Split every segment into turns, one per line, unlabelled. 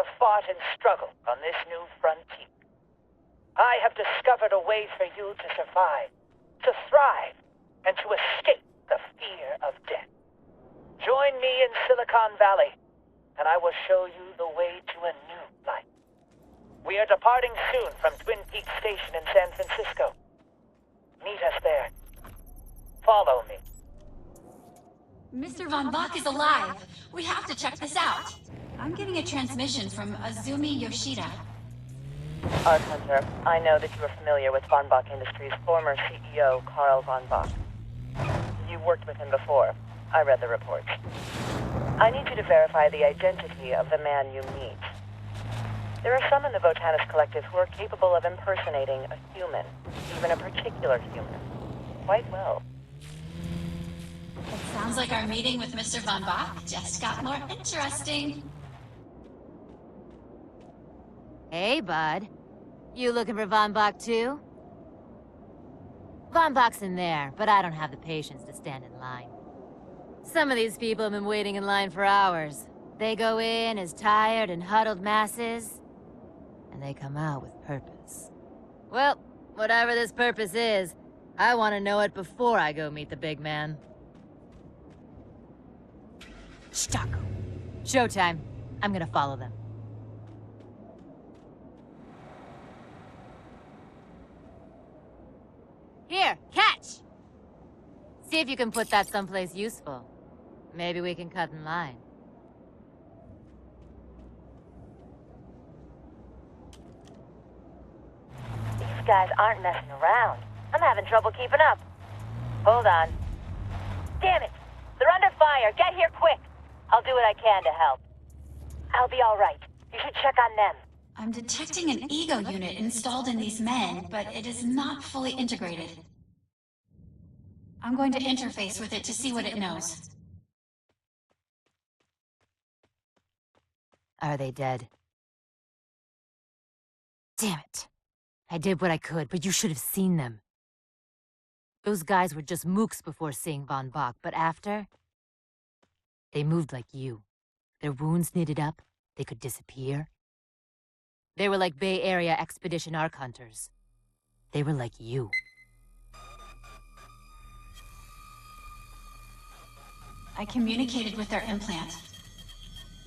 have fought and struggled on this new frontier. I have discovered a way for you to survive, to thrive, and to escape the fear of death. Join me in Silicon Valley, and I will show you the way to a new life. We are departing soon from Twin Peaks Station in San Francisco. Meet us there. Follow me.
Mr. Von Bach is alive. We have to check this out. I'm getting a transmission from Azumi Yoshida.
Ark Hunter, I know that you are familiar with Von Bach Industries' former CEO, Karl Von Bach. You worked with him before. I read the reports. I need you to verify the identity of the man you meet. There are some in the Votanist Collective who are capable of impersonating a human, even a particular human, quite well.
It sounds like our meeting with Mr. Von Bach just got more interesting.
Hey, bud. You looking for Von Bach too? Von Bach's in there, but I don't have the patience to stand in line. Some of these people have been waiting in line for hours. They go in as tired and huddled masses, and they come out with purpose. Well, whatever this purpose is, I want to know it before I go meet the big man. Stocko. Showtime. I'm gonna follow them. Here, catch! See if you can put that someplace useful. Maybe we can cut in line.
These guys aren't messing around. I'm having trouble keeping up. Hold on. Damn it! They're under fire! Get here quick! I'll do what I can to help. I'll be all right. You should check on them.
I'm detecting an ego unit installed in these men, but it is not fully integrated. I'm going to interface with it to see what it knows.
Are they dead? Damn it. I did what I could, but you should have seen them. Those guys were just mooks before seeing Von Bach, but after... they moved like you. Their wounds knitted up, they could disappear. They were like Bay Area Expedition Ark Hunters. They were like you.
I communicated with their implant.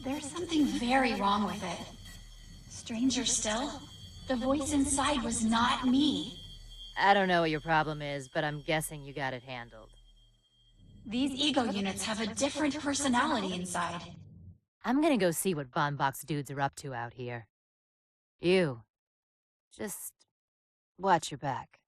There's something very wrong with it. Stranger still, the voice inside was not me.
I don't know what your problem is, but I'm guessing you got it handled.
These ego units have a different personality inside.
I'm gonna go see what Von Bach's dudes are up to out here. You. Just... watch your back.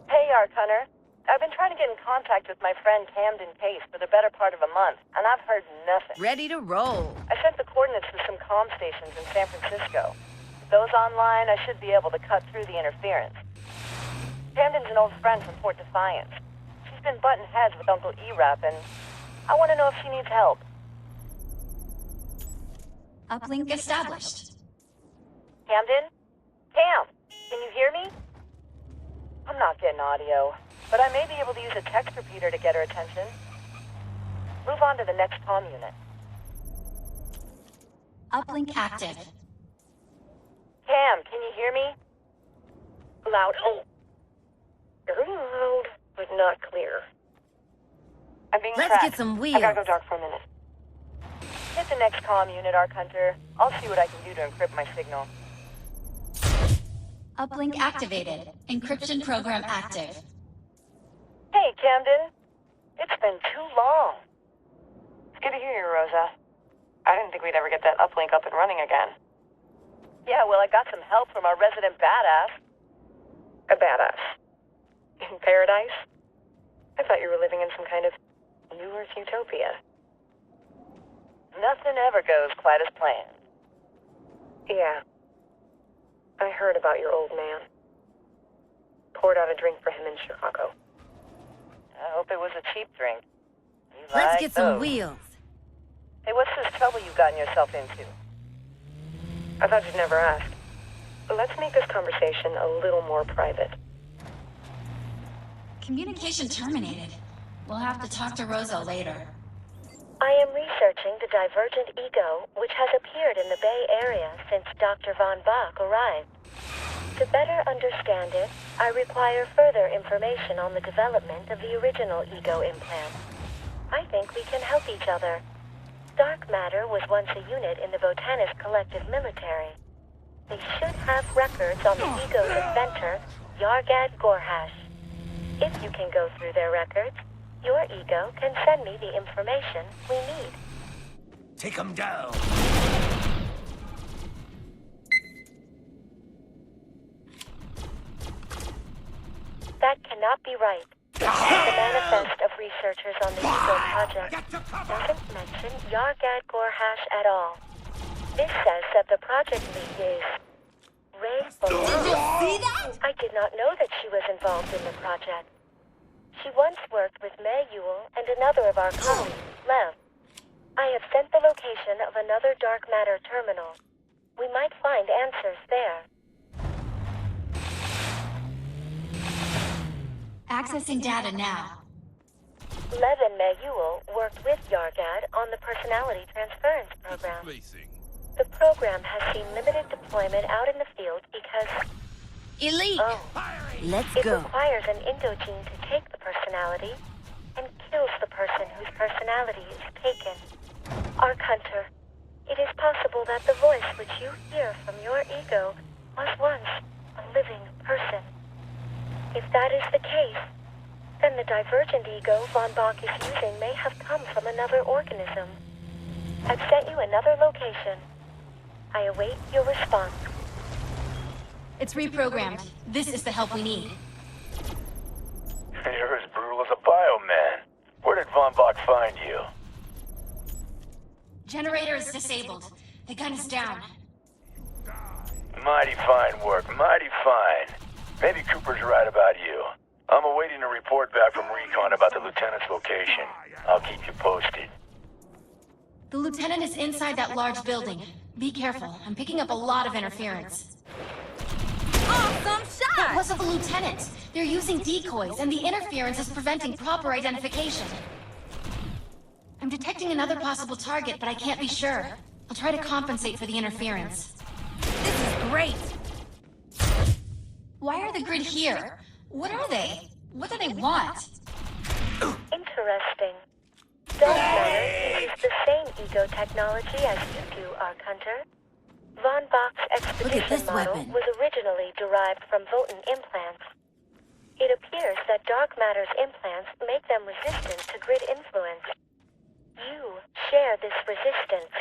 Hey, Ark Hunter. I've been trying to get in contact with my friend Camden Case for the better part of a month, and I've heard nothing.
Ready to roll.
I sent the coordinates to some comm stations in San Francisco. With those online, I should be able to cut through the interference. Camden's an old friend from Port Defiance. She's been butting heads with Uncle E-Rap, and I want to know if she needs help.
Uplink established.
Camden? Cam, can you hear me? I'm not getting audio, but I may be able to use a text repeater to get her attention. Move on to the next comm unit.
Uplink active.
Cam, can you hear me? Loud. Oh. Very loud, but not clear. I'm being
Let's
tracked.
get some wheels.
I gotta go dark for a minute. Hit the next comm unit, Ark Hunter. I'll see what I can do to encrypt my signal.
Uplink activated. Encryption program active.
Hey, Camden. It's been too long. It's good to hear you, Rosa. I didn't think we'd ever get that uplink up and running again. Yeah, well, I got some help from our resident badass. A badass? In paradise? I thought you were living in some kind of New Earth utopia. Nothing ever goes quite as planned. Yeah. I heard about your old man. Poured out a drink for him in Chicago. I hope it was a cheap drink.
Let's get some wheels.
Hey, what's this trouble you've gotten yourself into? I thought you'd never ask. But let's make this conversation a little more private.
Communication terminated. We'll have to talk to Rosa later.
I am researching the divergent ego, which has appeared in the Bay Area since Dr. Von Bach arrived. To better understand it, I require further information on the development of the original ego implant. I think we can help each other. Dark matter was once a unit in the Votanist collective military. They should have records on the ego's inventor, Yargad Gorhash. If you can go through their records, your ego can send me the information we need.
Take them down!
That cannot be right. The manifest of researchers on the ego project doesn't mention Yargad Gorhash at all. This says that the project lead is Ray Bolan.
Did you see that?
I did not know that she was involved in the project. She once worked with May Yule and another of our colleagues, Lev. I have sent the location of another dark matter terminal. We might find answers there.
Accessing data now.
Lev and May Yule worked with Yargad on the personality transference program. The program has seen limited deployment out in the field because...
Elite!
Let's
It
go.
requires an endogene to take the personality and kills the person whose personality is taken. Ark Hunter, it is possible that the voice which you hear from your ego was once a living person. If that is the case, then the divergent ego Von Bach is using may have come from another organism. I've sent you another location. I await your response.
It's reprogrammed. This is the help we need.
You're as brutal as a bioman. Where did Von Bach find you?
Generator is disabled. The gun is down.
Mighty fine work, mighty fine. Maybe Cooper's right about you. I'm awaiting a report back from Recon about the Lieutenant's location. I'll keep you posted.
The Lieutenant is inside that large building. Be careful. I'm picking up a lot of interference.
Awesome
That
shot!
wasn't the Lieutenant. They're using decoys, and the interference is preventing proper identification. I'm detecting another possible target, but I can't be sure. I'll try to compensate for the interference.
This is great!
Why are the grid here? What are they? What do they want?
Interesting. Dark matter uses the same ego technology as you do, Ark Hunter. Von Bach's expedition
this
model
weapon.
was originally derived from Votan implants. It appears that dark matter's implants make them resistant to grid influence. You share this resistance.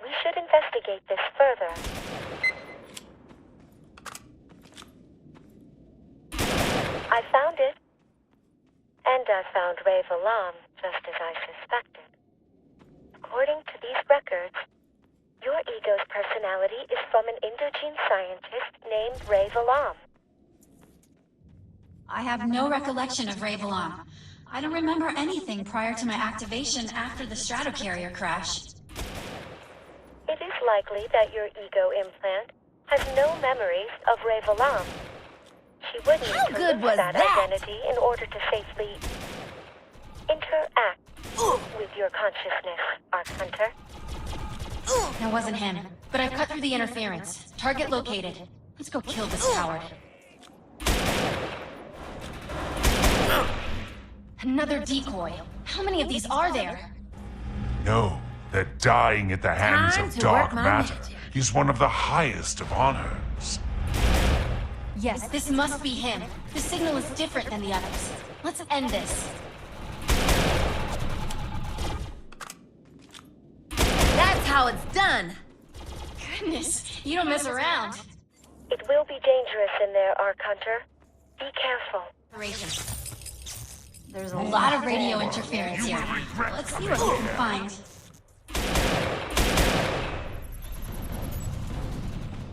We should investigate this further. I found it. And I found Ray Volan, just as I suspected. According to these records, your ego's personality is from an endogene scientist named Ray Volan.
I have no recollection of Ray Volan. I don't remember anything prior to my activation after the Stratocarrier crashed.
It is likely that your ego implant has no memories of Ray Volan. She would need
How
to
good
lose
was
that
that?
identity in order to safely interact with your consciousness, Ark Hunter.
That wasn't him, but I've cut through the interference. Target located. Let's go kill this coward. Another decoy. How many of these are there?
Know that dying at the hands
Time
of
to
dark
work my
matter
magic.
is one of the highest of honors.
Yes, this must be him. The signal is different than the others. Let's end this.
That's how it's done!
Goodness, you don't mess around.
It will be dangerous in there, Ark Hunter. Be careful.
Operation. There's a lot of radio interference here. Let's see what we can find.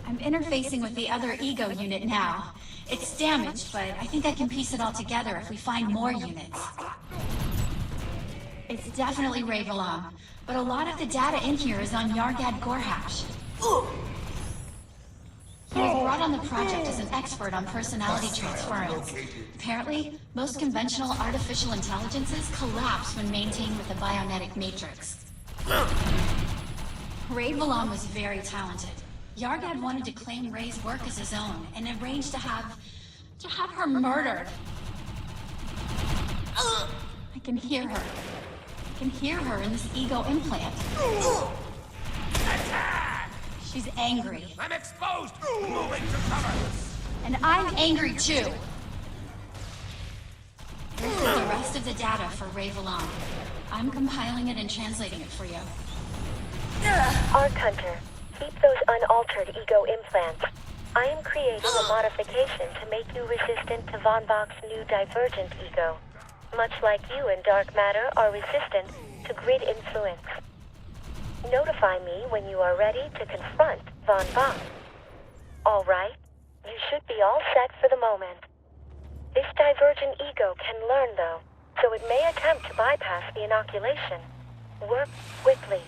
I'm interfacing with the other ego unit now. It's damaged, but I think I can piece it all together if we find more units. It's definitely Ray Volan, but a lot of the data in here is on Yargad Gorhash. He was brought on the project as an expert on personality transference. Apparently, most conventional artificial intelligences collapse when maintained with a bionetic matrix. Relaunch was very talented. Yargad wanted to claim Ray's work as his own and arranged to have her murdered. I can hear her. I can hear her in this ego implant. She's angry.
I'm exposed! Moving to cover!
And I'm angry too. This is the rest of the data for Relaunch. I'm compiling it and translating it for you.
Ark Hunter, keep those unaltered ego implants. I am creating a modification to make you resistant to Von Bach's new divergent ego. Much like you and dark matter are resistant to grid influence. Notify me when you are ready to confront Von Bach. All right, you should be all set for the moment. This divergent ego can learn, though, so it may attempt to bypass the inoculation. Work quickly.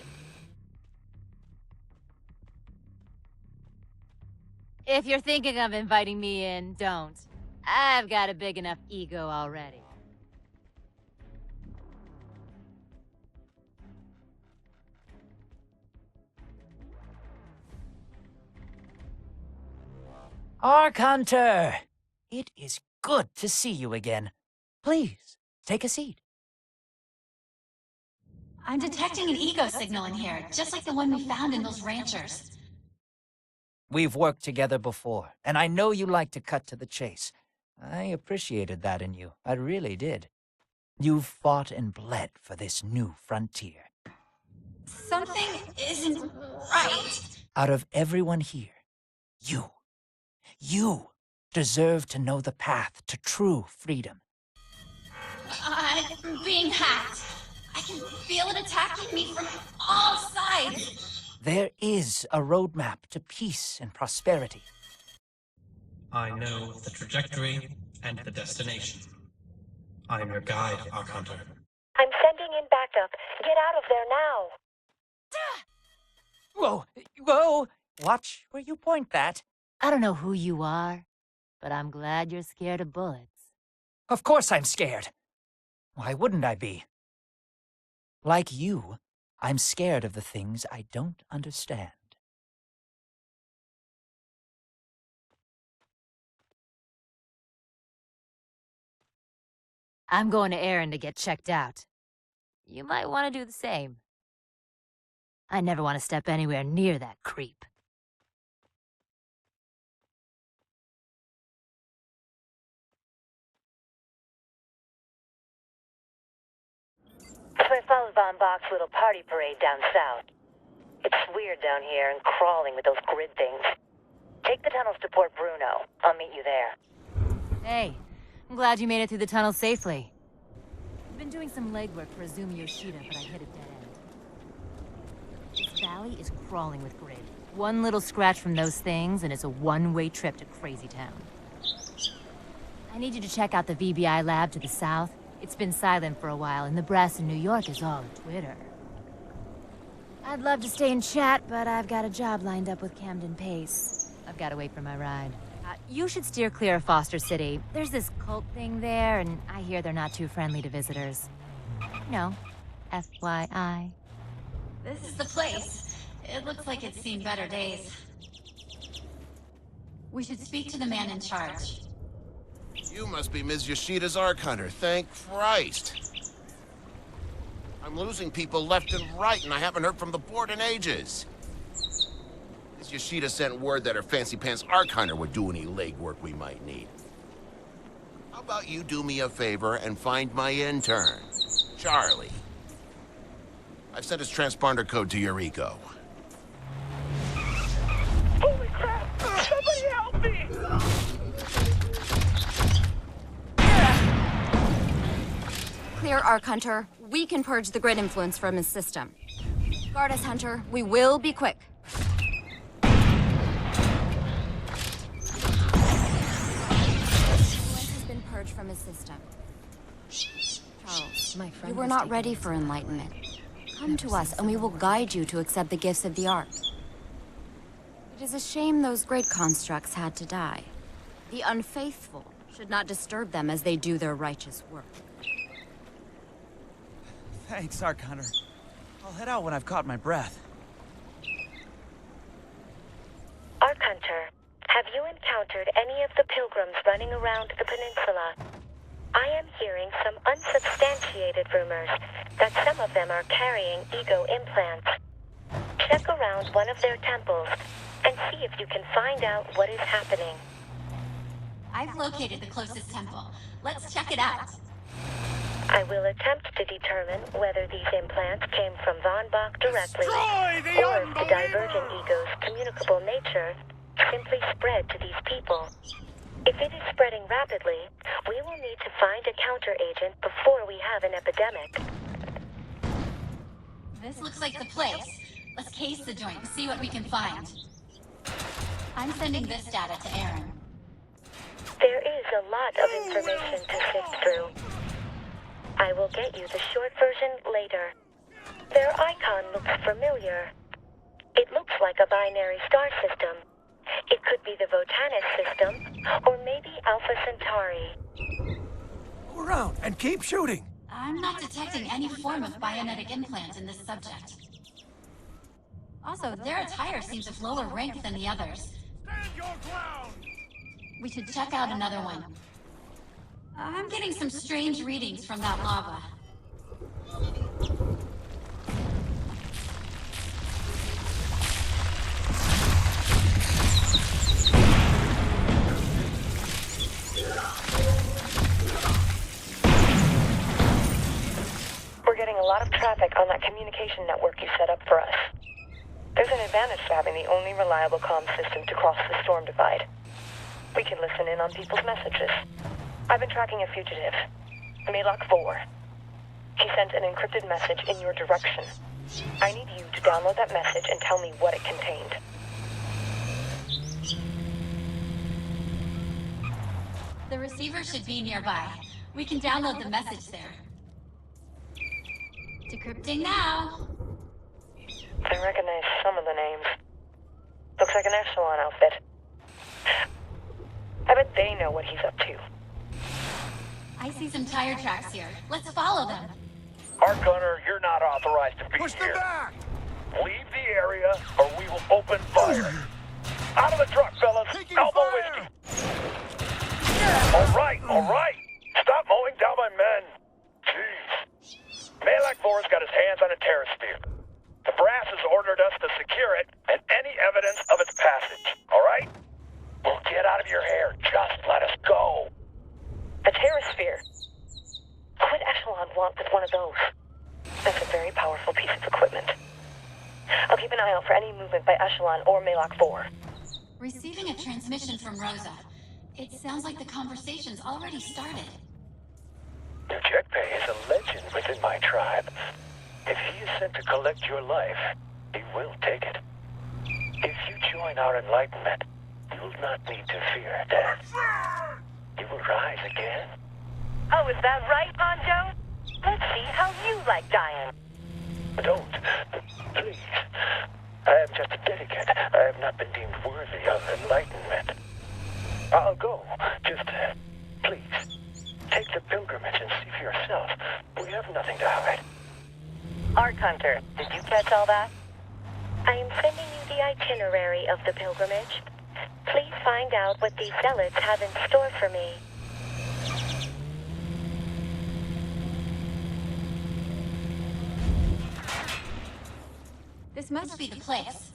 If you're thinking of inviting me in, don't. I've got a big enough ego already.
Ark Hunter! It is good to see you again. Please, take a seat.
I'm detecting an ego signal in here, just like the one we found in those ranchers.
We've worked together before, and I know you like to cut to the chase. I appreciated that in you. I really did. You've fought and bled for this new frontier.
Something isn't right.
Out of everyone here, you deserve to know the path to true freedom.
I'm being hacked. I can feel it attacking me from all sides.
There is a roadmap to peace and prosperity.
I know the trajectory and the destination. I am your guide, Ark Hunter.
I'm sending in backup. Get out of there now.
Whoa! Whoa! Watch where you point that.
I don't know who you are, but I'm glad you're scared of bullets.
Of course I'm scared. Why wouldn't I be? Like you, I'm scared of the things I don't understand.
I'm going to Aaron to get checked out. You might want to do the same. I never want to step anywhere near that creep.
So I followed Von Bach's little party parade down south. It's weird down here and crawling with those grid things. Take the tunnels to Port Bruno. I'll meet you there.
Hey, I'm glad you made it through the tunnel safely. I've been doing some legwork for Azumi Yoshida, but I hit a dead end. This valley is crawling with grid. One little scratch from those things, and it's a one-way trip to Crazy Town. I need you to check out the VBI lab to the south. It's been silent for a while, and the brass in New York is all Twitter. I'd love to stay and chat, but I've got a job lined up with Camden Pace. I've got to wait for my ride. You should steer clear of Foster City. There's this cult thing there, and I hear they're not too friendly to visitors. No, FYI.
This is the place. It looks like it's seen better days. We should speak to the man in charge.
You must be Ms. Yoshida's Ark Hunter, thank Christ. I'm losing people left and right, and I haven't heard from the board in ages. Ms. Yoshida sent word that her fancy-pants Ark Hunter would do any legwork we might need. How about you do me a favor and find my intern, Charlie? I've sent his transponder code to your ego.
Holy crap! Somebody help me!
Clear, Ark Hunter. We can purge the grid influence from his system. Guard us, Hunter. We will be quick. Influence has been purged from his system. Charles, you were not ready for enlightenment. Come to us, and we will guide you to accept the gifts of the Ark. It is a shame those great constructs had to die. The unfaithful should not disturb them as they do their righteous work.
Thanks, Ark Hunter. I'll head out when I've caught my breath.
Ark Hunter, have you encountered any of the pilgrims running around the peninsula? I am hearing some unsubstantiated rumors that some of them are carrying ego implants. Check around one of their temples and see if you can find out what is happening.
I've located the closest temple. Let's check it out.
I will attempt to determine whether these implants came from Von Bach directly, or if the divergent ego's communicable nature simply spread to these people. If it is spreading rapidly, we will need to find a counter-agent before we have an epidemic.
This looks like the place. Let's case the joint and see what we can find. I'm sending this data to Aaron.
There is a lot of information to sift through. I will get you the short version later. Their icon looks familiar. It looks like a binary star system. It could be the Votanis system, or maybe Alpha Centauri.
Go around and keep shooting.
I'm not detecting any form of bionetic implant in this subject. Also, their attire seems of lower rank than the others.
Stand your ground!
We should check out another one. I'm getting some strange readings from that lava.
We're getting a lot of traffic on that communication network you set up for us. There's an advantage to having the only reliable comm system to cross the storm divide. We can listen in on people's messages. I've been tracking a fugitive, Malak 4. He sent an encrypted message in your direction. I need you to download that message and tell me what it contained.
The receiver should be nearby. We can download the message there. Decrypting now.
I recognize some of the names. Looks like an Echelon outfit. I bet they know what he's up to.
I see some tire tracks here. Let's follow them.
Ark Hunter, you're not authorized to be
Push
here.
them back!
Leave the area, or we will open fire. Out of the truck, fellas.
Taking
Elbow
fire!
whiskey. All right. Stop mowing down my men. Jeez. Malak 4's got his hands on a terror sphere. The brass has ordered us to secure it and any evidence of its passage. All right? We'll get out of your hair. Just let us go.
A terrasphere. What would Echelon want with one of those? That's a very powerful piece of equipment. I'll keep an eye out for any movement by Echelon or Malak 4.
Receiving a transmission from Rosa. It sounds like the conversation's already started.
Jetpay is a legend within my tribe. If he is sent to collect your life, he will take it. If you join our enlightenment, you will not need to fear death. You will rise again.
Oh, is that right, Ponjo? Let's see how you like dying.
Don't. Please. I am just a delegate. I have not been deemed worthy of enlightenment. I'll go. Just, please. Take the pilgrimage and see for yourself. We have nothing to hide.
Ark Hunter, did you catch all that?
I am sending you the itinerary of the pilgrimage. Please find out what these zealots have in store for me.
This must be the place.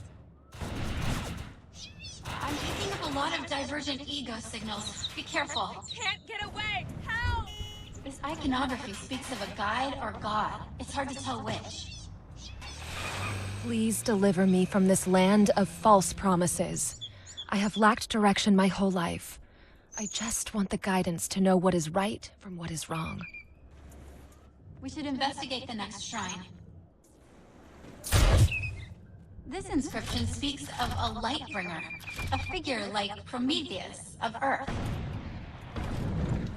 I'm picking up a lot of divergent ego signals. Be careful.
Can't get away! Help!
This iconography speaks of a guide or god. It's hard to tell which.
Please deliver me from this land of false promises. I have lacked direction my whole life. I just want the guidance to know what is right from what is wrong.
We should investigate the next shrine. This inscription speaks of a light bringer, a figure like Prometheus of Earth.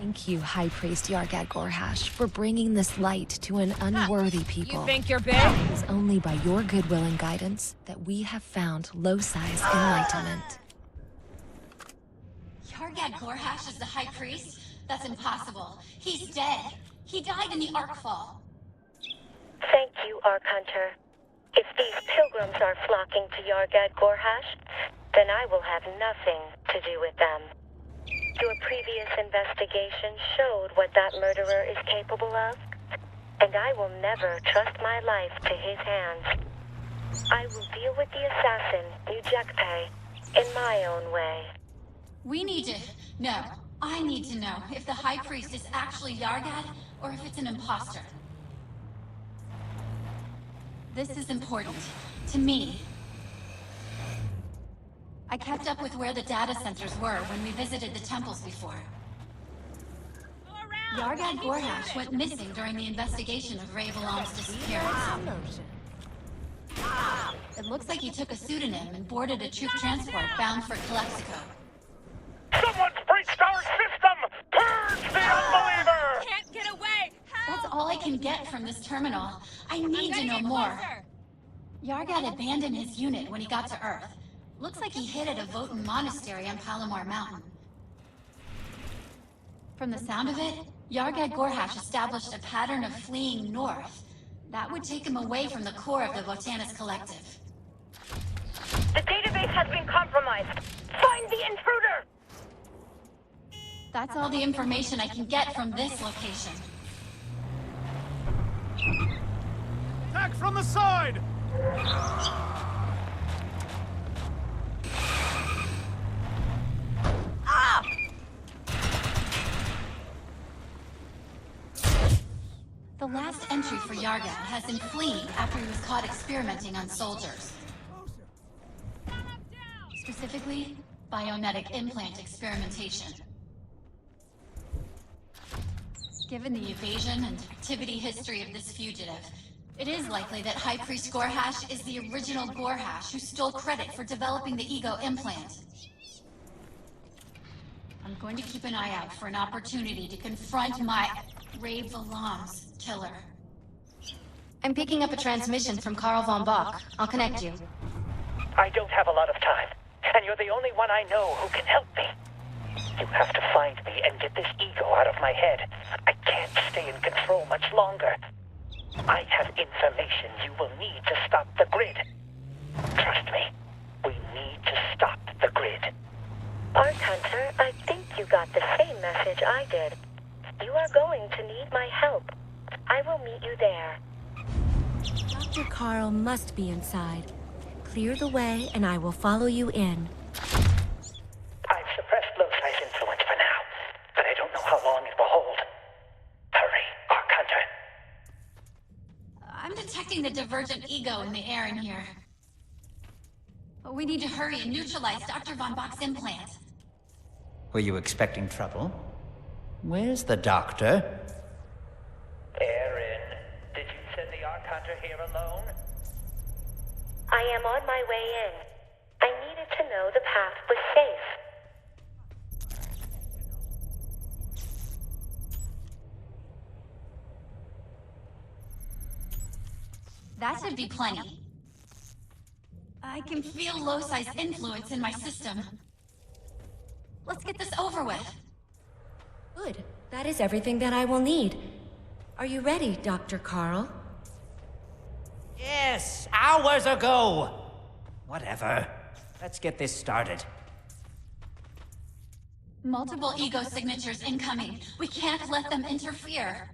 Thank you, High Priest Yargad Gorhash, for bringing this light to an unworthy people.
You think you're big?
It is only by your goodwill and guidance that we have found Losi's enlightenment.
Yargad Gorhash is the High Priest? That's impossible. He's dead. He died in the Arkfall.
Thank you, Ark Hunter. If these pilgrims are flocking to Yargad Gorhash, then I will have nothing to do with them. Your previous investigation showed what that murderer is capable of, and I will never trust my life to his hands. I will deal with the assassin, Ujekpe, in my own way.
We need to... No, I need to know if the High Priest is actually Yargad, or if it's an imposter. This is important. To me. I kept up with where the data centers were when we visited the temples before. Yargad Gorhash went missing during the investigation of Relaunch's disappearance. It looks like he took a pseudonym and boarded a troop transport bound for Calexico.
Someone's breached our system! Purge the unbeliever!
Can't get away!
That's all I can get from this terminal. I need to know more. Yargad abandoned his unit when he got to Earth. Looks like he hid at a Votan monastery on Palomar Mountain. From the sound of it, Yargad Gorhash established a pattern of fleeing north. That would take him away from the core of the Votanist Collective.
The database has been compromised. Find the intruder!
That's all the information I can get from this location.
Attack from the side!
The last entry for Yargad has him fleeing after he was caught experimenting on soldiers. Specifically, bionetic implant experimentation. Given the evasion and activity history of this fugitive, it is likely that High Priest Gorhash is the original Gorhash who stole credit for developing the ego implant. I'm going to keep an eye out for an opportunity to confront my Relaunch's killer. I'm picking up a transmission from Karl Von Bach. I'll connect you.
I don't have a lot of time, and you're the only one I know who can help me. You have to find me and get this ego out of my head. I can't stay in control much longer. I have information you will need to stop the grid. Trust me, we need to stop the grid.
Ark Hunter, I think you got the same message I did. You are going to need my help. I will meet you there.
Dr. Karl must be inside. Clear the way, and I will follow you in.
I've suppressed Losi's influence for now, but I don't know how long it will hold. Hurry, Ark Hunter.
I'm detecting the divergent ego in the air in here. But we need to hurry and neutralize Dr. Von Bach's implant.
Were you expecting trouble? Where's the doctor?
Erin, did you send the Ark Hunter here alone?
I am on my way in. I needed to know the path was safe.
That should be plenty. I can feel Losi's influence in my system. Let's get this over with.
Good. That is everything that I will need. Are you ready, Dr. Karl?
Yes, hours ago. Whatever. Let's get this started.
Multiple ego signatures incoming. We can't let them interfere.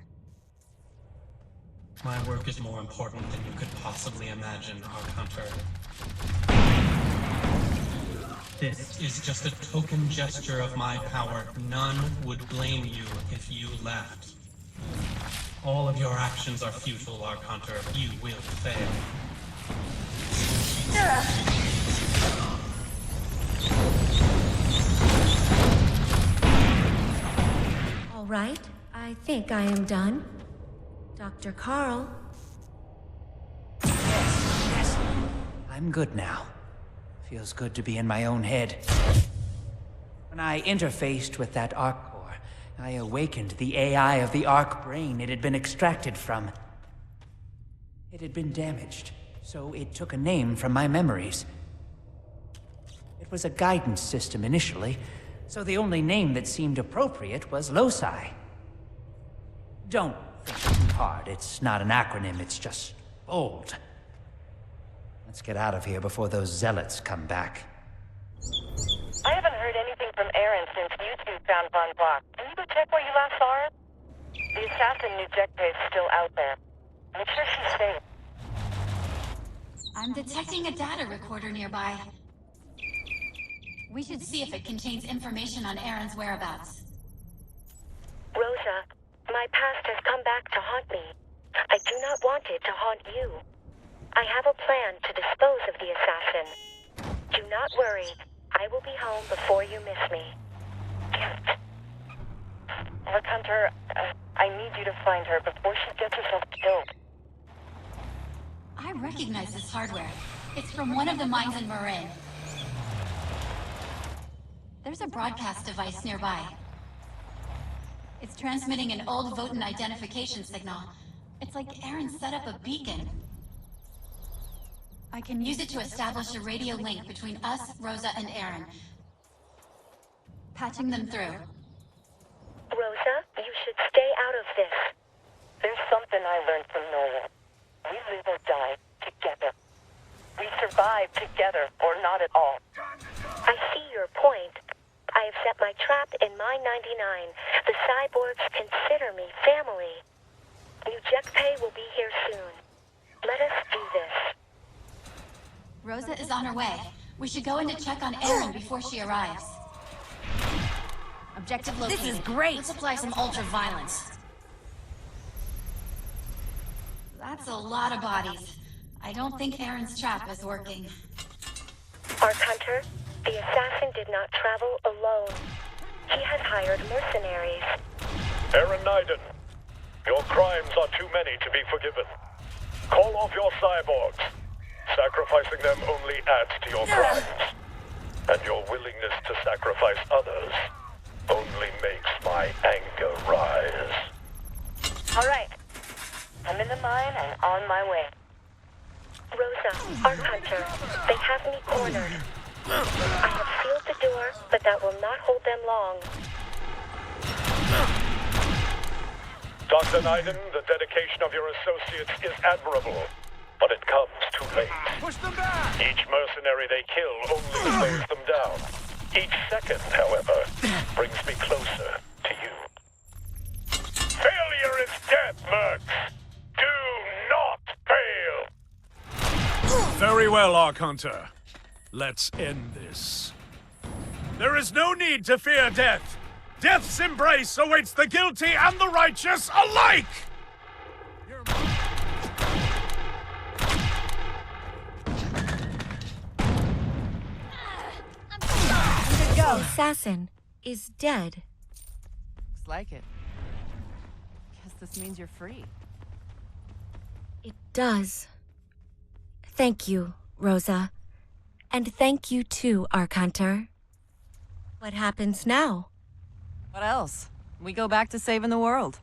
My work is more important than you could possibly imagine, Ark Hunter. This is just a token gesture of my power. None would blame you if you left. All of your actions are futile, Ark Hunter. You will fail.
All right. I think I am done. Dr. Karl?
Yes. I'm good now. Feels good to be in my own head. When I interfaced with that Ark core, I awakened the AI of the Ark brain it had been extracted from. It had been damaged, so it took a name from my memories. It was a guidance system initially, so the only name that seemed appropriate was Loci. Don't think too hard. It's not an acronym, it's just bold. Let's get out of here before those zealots come back.
I haven't heard anything from Aaron since you two found Von Bach. Can you go check where you last saw her? The assassin knew Jetpay is still out there. Make sure she's safe.
I'm detecting a data recorder nearby. We should see if it contains information on Aaron's whereabouts.
Rosa, my past has come back to haunt me. I do not want it to haunt you. I have a plan to dispose of the assassin. Do not worry. I will be home before you miss me.
Ark Hunter, I need you to find her before she gets herself killed.
I recognize this hardware. It's from one of the mines in Marin. There's a broadcast device nearby. It's transmitting an old Votan identification signal. It's like Aaron set up a beacon. I can use it to establish a radio link between us, Rosa, and Aaron. Patching them through.
Rosa, you should stay out of this.
There's something I learned from Nolan. We live or die together. We survive together, or not at all.
I see your point. I have set my trap in Mine 99. The cyborgs consider me family. New Jetpay will be here soon. Let us do this.
Rosa is on her way. We should go in to check on Aaron before she arrives. Objective located.
This is great.
Let's apply some ultra-violence. That's a lot of bodies. I don't think Aaron's trap is working.
Ark Hunter, the assassin did not travel alone. He has hired mercenaries.
Aaron Nyden, your crimes are too many to be forgiven. Call off your cyborgs. Sacrificing them only adds to your crimes. And your willingness to sacrifice others only makes my anger rise.
All right. I'm in the mine and on my way.
Rosa, Ark Hunter, they have me cornered. I have sealed the door, but that will not hold them long.
Dr. Nyden, the dedication of your associates is admirable, but it comes too late.
Push them back!
Each mercenary they kill only slows them down. Each second, however, brings me closer to you. Failure is death, mercs! Do not fail!
Very well, Ark Hunter. Let's end this. There is no need to fear death. Death's embrace awaits the guilty and the righteous alike!
The assassin is dead.
Looks like it. Guess this means you're free.
It does. Thank you, Rosa. And thank you too, Ark Hunter. What happens now?
What else? We go back to saving the world.